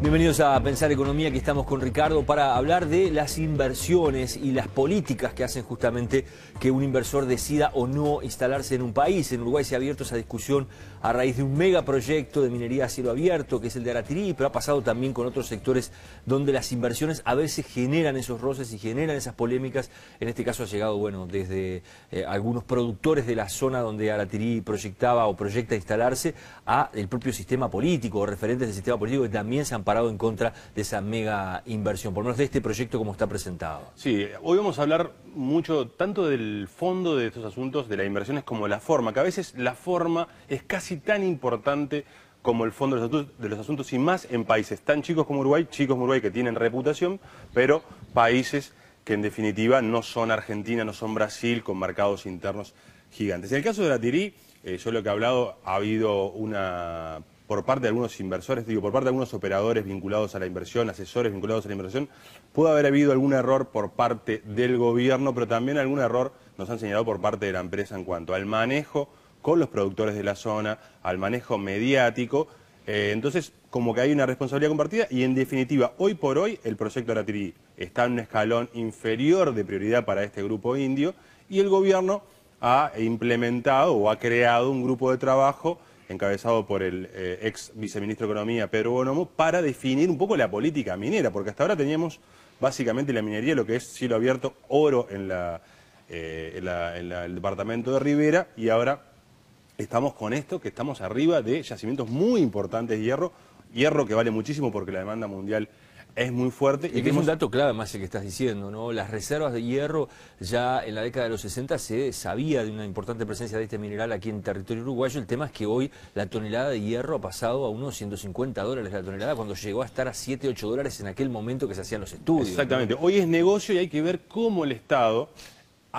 Bienvenidos a Pensar Economía, aquí estamos con Ricardo para hablar de las inversiones y las políticas que hacen justamente que un inversor decida o no instalarse en un país. En Uruguay se ha abierto esa discusión a raíz de un megaproyecto de minería a cielo abierto, que es el de Aratirí, pero ha pasado también con otros sectores donde las inversiones a veces generan esos roces y generan esas polémicas. En este caso ha llegado, bueno, desde algunos productores de la zona donde Aratirí proyectaba o proyecta instalarse a el propio sistema político o referentes del sistema político que también se han parado en contra de esa mega inversión, por lo menos de este proyecto como está presentado. Sí, hoy vamos a hablar mucho tanto del fondo de estos asuntos, de las inversiones, como la forma, que a veces la forma es casi tan importante como el fondo de los asuntos, y más en países tan chicos como Uruguay que tienen reputación, pero países que en definitiva no son Argentina, no son Brasil, con mercados internos gigantes. En el caso de Aratirí, yo lo que he hablado, ha habido una... por parte de algunos inversores, por parte de algunos operadores vinculados a la inversión, asesores vinculados a la inversión, pudo haber habido algún error por parte del gobierno, pero también algún error nos han señalado por parte de la empresa en cuanto al manejo con los productores de la zona, al manejo mediático. Entonces, como que hay una responsabilidad compartida y, en definitiva, hoy por hoy, el proyecto Aratirí está en un escalón inferior de prioridad para este grupo indio y el gobierno ha implementado o ha creado un grupo de trabajo encabezado por el ex viceministro de Economía, Pedro Bonomo, para definir un poco la política minera, porque hasta ahora teníamos básicamente la minería, lo que es cielo abierto, oro en el departamento de Rivera, y ahora estamos con esto, que estamos arriba de yacimientos muy importantes de hierro que vale muchísimo porque la demanda mundial es muy fuerte. Y que es un dato clave más el que estás diciendo, ¿no? Las reservas de hierro, ya en la década de los 60 se sabía de una importante presencia de este mineral aquí en territorio uruguayo. El tema es que hoy la tonelada de hierro ha pasado a unos $150 la tonelada, cuando llegó a estar a $7, $8 en aquel momento que se hacían los estudios. Exactamente. ¿no? Hoy es negocio y hay que ver cómo el Estado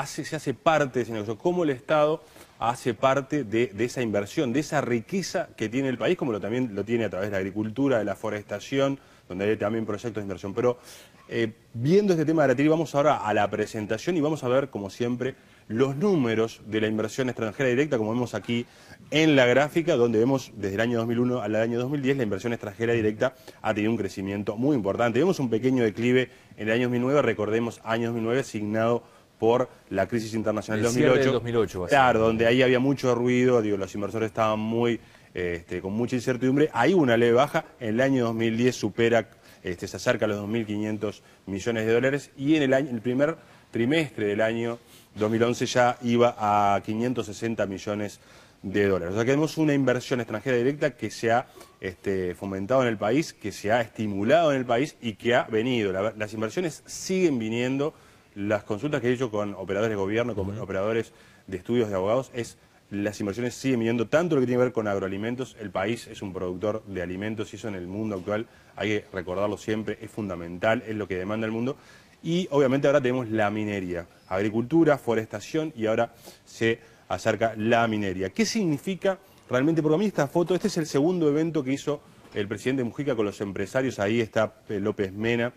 se hace parte de ese negocio, cómo el Estado hace parte de esa inversión, de esa riqueza que tiene el país, como también lo tiene a través de la agricultura, de la forestación, donde hay también proyectos de inversión. Pero viendo este tema de Aratirí, vamos ahora a la presentación y vamos a ver, como siempre, los números de la inversión extranjera directa, como vemos aquí en la gráfica, donde vemos desde el año 2001 al año 2010, la inversión extranjera directa ha tenido un crecimiento muy importante. Vemos un pequeño declive en el año 2009, recordemos, año 2009 asignado por la crisis internacional del 2008. Claro, donde ahí había mucho ruido, los inversores estaban muy... con mucha incertidumbre. Hay una leve baja, en el año 2010 supera, se acerca a los 2.500 millones de dólares y en el primer trimestre del año 2011 ya iba a 560 millones de dólares. O sea que tenemos una inversión extranjera directa que se ha fomentado en el país, que se ha estimulado en el país y que ha venido. Las inversiones siguen viniendo. Las consultas que he hecho con operadores de gobierno, con operadores de estudios de abogados, las inversiones siguen viniendo, tanto lo que tiene que ver con agroalimentos. El país es un productor de alimentos y eso en el mundo actual hay que recordarlo siempre, es fundamental, es lo que demanda el mundo. Y obviamente ahora tenemos la minería, agricultura, forestación y ahora se acerca la minería. ¿Qué significa realmente? Porque a mí esta foto, este es el segundo evento que hizo el presidente Mujica con los empresarios, ahí está López Mena,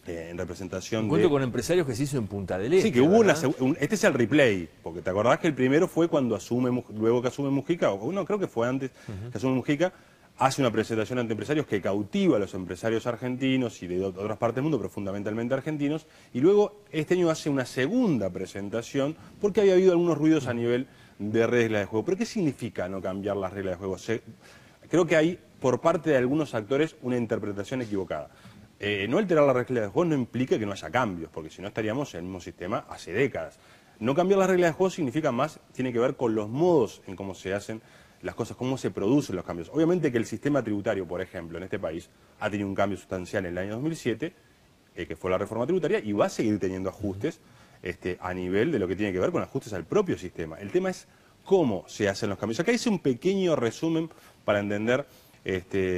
en representación Encuentro con empresarios que se hizo en Punta del Este. Sí, que hubo este es el replay, porque te acordás que el primero fue cuando luego que asume Mujica, o no, creo que fue antes que asume Mujica, hace una presentación ante empresarios que cautiva a los empresarios argentinos y de otras partes del mundo, pero fundamentalmente argentinos, y luego este año hace una segunda presentación porque había habido algunos ruidos a nivel de reglas de juego. ¿Pero qué significa no cambiar las reglas de juego? Creo que hay, por parte de algunos actores, una interpretación equivocada. No alterar las reglas de juego no implica que no haya cambios, porque si no estaríamos en el mismo sistema hace décadas. No cambiar las reglas de juego significa más, tiene que ver con los modos en cómo se hacen las cosas, cómo se producen los cambios. Obviamente que el sistema tributario, por ejemplo, en este país, ha tenido un cambio sustancial en el año 2007, que fue la reforma tributaria, y va a seguir teniendo ajustes a nivel de lo que tiene que ver con ajustes al propio sistema. El tema es cómo se hacen los cambios. Acá hice un pequeño resumen para entender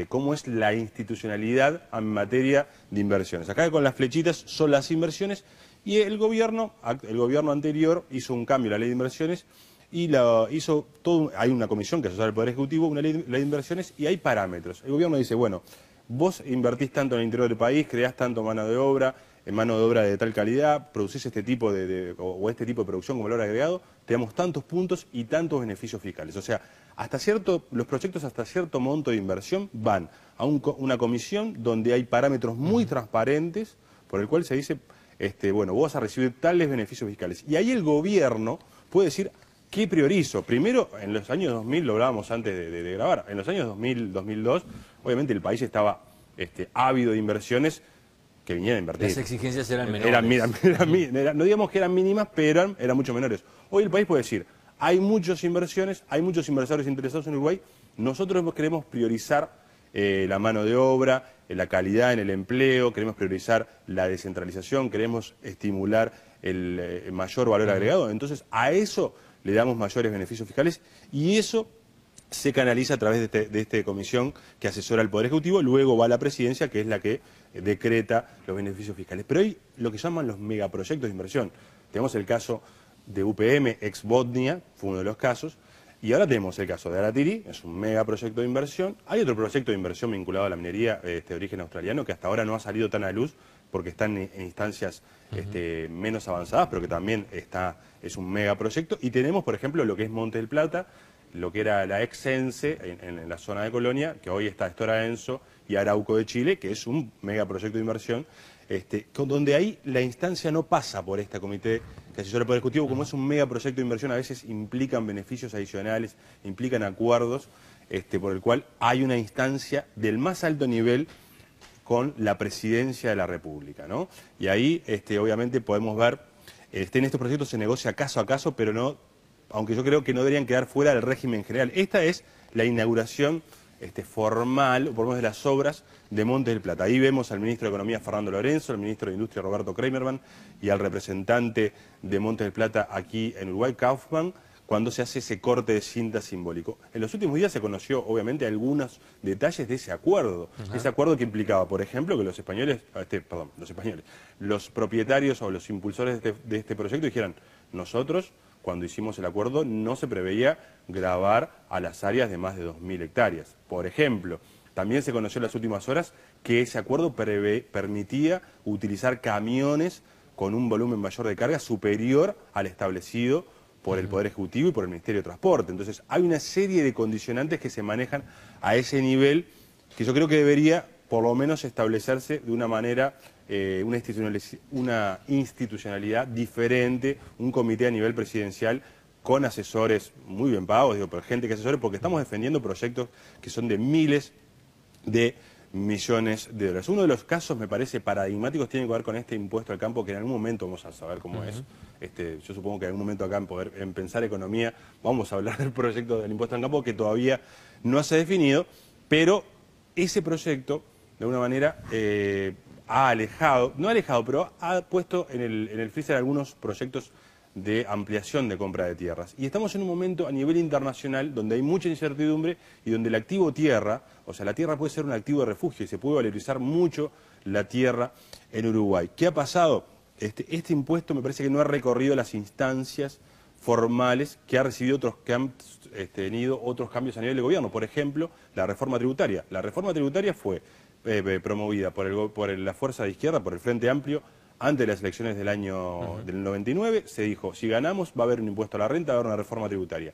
cómo es la institucionalidad en materia de inversiones. Acá con las flechitas son las inversiones y el gobierno anterior hizo un cambio en la ley de inversiones y hizo todo. Hay una comisión que asesora el Poder Ejecutivo, una ley de inversiones y hay parámetros. El gobierno dice, bueno, vos invertís tanto en el interior del país, creás tanto mano de obra, mano de obra de tal calidad, producís este tipo o este tipo de producción con valor agregado, te damos tantos puntos y tantos beneficios fiscales. O sea, los proyectos hasta cierto monto de inversión van a una comisión donde hay parámetros muy transparentes por el cual se dice, bueno, vos vas a recibir tales beneficios fiscales. Y ahí el gobierno puede decir, ¿qué priorizo? Primero, en los años 2000, lo hablábamos antes de grabar, en los años 2000, 2002, obviamente el país estaba ávido de inversiones que vinieran a invertir. Las exigencias eran menores. No digamos que eran mínimas, pero eran mucho menores. Hoy el país puede decir, hay muchas inversiones, hay muchos inversores interesados en Uruguay, nosotros queremos priorizar la mano de obra, la calidad en el empleo, queremos priorizar la descentralización, queremos estimular el mayor valor agregado. Entonces, a eso le damos mayores beneficios fiscales y eso se canaliza a través de esta comisión que asesora al Poder Ejecutivo, luego va a la Presidencia, que es la que decreta los beneficios fiscales. Pero hay lo que llaman los megaproyectos de inversión. Tenemos el caso de UPM, ex Botnia, fue uno de los casos, y ahora tenemos el caso de Aratiri, es un megaproyecto de inversión. Hay otro proyecto de inversión vinculado a la minería de origen australiano que hasta ahora no ha salido tan a luz porque están en instancias menos avanzadas, pero que también es un megaproyecto. Y tenemos, por ejemplo, lo que es Monte del Plata, lo que era la ex ENSE en la zona de Colonia, que hoy está Stora Enso y Arauco de Chile, que es un megaproyecto de inversión, donde ahí la instancia no pasa por este comité que asesora el Poder Ejecutivo, como es un megaproyecto de inversión, a veces implican beneficios adicionales, implican acuerdos, por el cual hay una instancia del más alto nivel con la Presidencia de la República, ¿no? Y ahí, obviamente, podemos ver, en estos proyectos se negocia caso a caso, pero no, aunque yo creo que no deberían quedar fuera del régimen general. Esta es la inauguración formal, por lo menos de las obras de Monte del Plata. Ahí vemos al ministro de Economía, Fernando Lorenzo, al ministro de Industria, Roberto Kramerman, y al representante de Monte del Plata aquí en Uruguay, Kaufman, cuando se hace ese corte de cinta simbólico. En los últimos días se conoció, obviamente, algunos detalles de ese acuerdo. Ese acuerdo que implicaba, por ejemplo, que los propietarios o los impulsores de este proyecto dijeran, nosotros, cuando hicimos el acuerdo, no se preveía gravar a las áreas de más de 2.000 hectáreas. Por ejemplo, también se conoció en las últimas horas que ese acuerdo permitía utilizar camiones con un volumen mayor de carga superior al establecido por el Poder Ejecutivo y por el Ministerio de Transporte. Entonces, hay una serie de condicionantes que se manejan a ese nivel que yo creo que debería, por lo menos, establecerse de una manera, una institucionalidad diferente, un comité a nivel presidencial con asesores muy bien pagos, por gente que asesore, porque estamos defendiendo proyectos que son de miles de millones de dólares. Uno de los casos, me parece, paradigmáticos tiene que ver con este impuesto al campo, que en algún momento vamos a saber cómo es. Yo supongo que en algún momento acá en Pensar Economía vamos a hablar del proyecto del impuesto al campo, que todavía no se ha definido, pero ese proyecto, de alguna manera, pero ha puesto en el freezer algunos proyectos de ampliación de compra de tierras. Y estamos en un momento a nivel internacional donde hay mucha incertidumbre y donde el activo tierra, o sea, la tierra puede ser un activo de refugio y se puede valorizar mucho la tierra en Uruguay. ¿Qué ha pasado? Este impuesto me parece que no ha recorrido las instancias formales que han tenido otros cambios a nivel de gobierno. Por ejemplo, la reforma tributaria. La reforma tributaria fue promovida por la fuerza de izquierda, por el Frente Amplio, antes de las elecciones del año del 99, se dijo, si ganamos va a haber un impuesto a la renta, va a haber una reforma tributaria.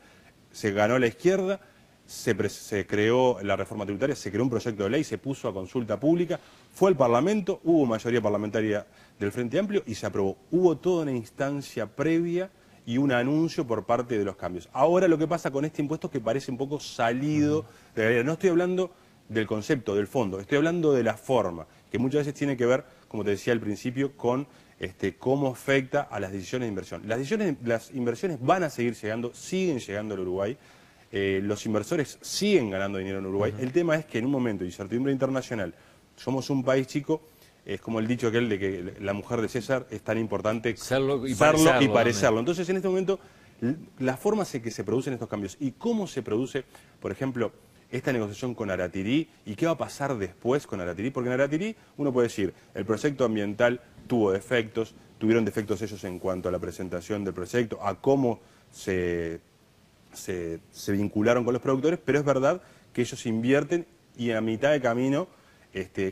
Se ganó la izquierda, se creó la reforma tributaria, se creó un proyecto de ley, se puso a consulta pública, fue al Parlamento, hubo mayoría parlamentaria del Frente Amplio y se aprobó. Hubo toda una instancia previa y un anuncio por parte de los cambios. Ahora lo que pasa con este impuesto es que parece un poco salido de la realidad. No estoy hablando del concepto, del fondo, estoy hablando de la forma, que muchas veces tiene que ver, como te decía al principio, con cómo afecta a las decisiones de inversión. Las inversiones van a seguir llegando, siguen llegando al Uruguay, los inversores siguen ganando dinero en Uruguay. El tema es que en un momento de incertidumbre internacional, somos un país chico, es como el dicho aquel de que la mujer de César es tan importante serlo y parecerlo. Entonces, en este momento, la forma en que se producen estos cambios y cómo se produce, por ejemplo, esta negociación con Aratiri y qué va a pasar después con Aratiri, porque en Aratiri uno puede decir, el proyecto ambiental tuvo defectos, tuvieron defectos ellos en cuanto a la presentación del proyecto, a cómo se vincularon con los productores, pero es verdad que ellos invierten y a mitad de camino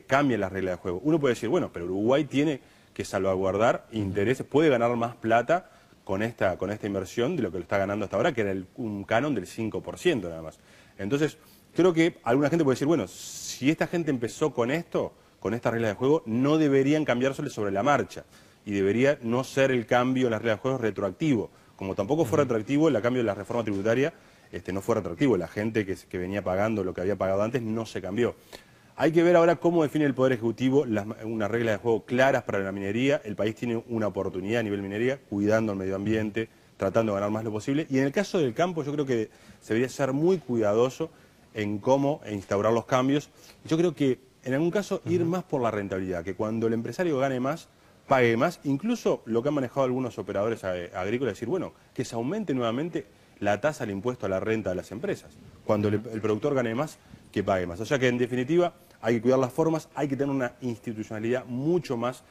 cambian las reglas de juego. Uno puede decir, bueno, pero Uruguay tiene que salvaguardar intereses, puede ganar más plata con esta inversión de lo que lo está ganando hasta ahora, que era un canon del 5% nada más. Entonces, creo que alguna gente puede decir, bueno, si esta gente empezó con esto, con estas reglas de juego, no deberían cambiárselo sobre la marcha. Y debería no ser el cambio en las reglas de juego retroactivo. Como tampoco fue retroactivo el cambio de la reforma tributaria, no fue retroactivo. La gente que venía pagando lo que había pagado antes no se cambió. Hay que ver ahora cómo define el Poder Ejecutivo unas reglas de juego claras para la minería. El país tiene una oportunidad a nivel minería, cuidando el medio ambiente, tratando de ganar más lo posible. Y en el caso del campo yo creo que se debería ser muy cuidadoso en cómo instaurar los cambios. Yo creo que en algún caso ir más por la rentabilidad, que cuando el empresario gane más, pague más. Incluso lo que han manejado algunos operadores agrícolas, decir, bueno, que se aumente nuevamente la tasa del impuesto a la renta de las empresas. Cuando el productor gane más, que pague más. O sea que en definitiva hay que cuidar las formas, hay que tener una institucionalidad mucho más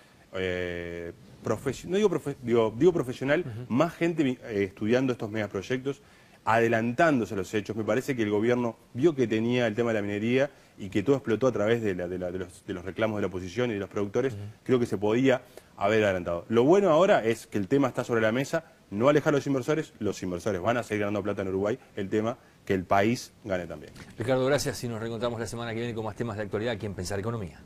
profesional, más gente estudiando estos megaproyectos, adelantándose a los hechos. Me parece que el gobierno vio que tenía el tema de la minería y que todo explotó a través de los reclamos de la oposición y de los productores. Creo que se podía haber adelantado. Lo bueno ahora es que el tema está sobre la mesa, no alejar a los inversores van a seguir ganando plata en Uruguay, el tema que el país gane también. Ricardo, gracias y nos reencontramos la semana que viene con más temas de actualidad aquí en Pensar Economía.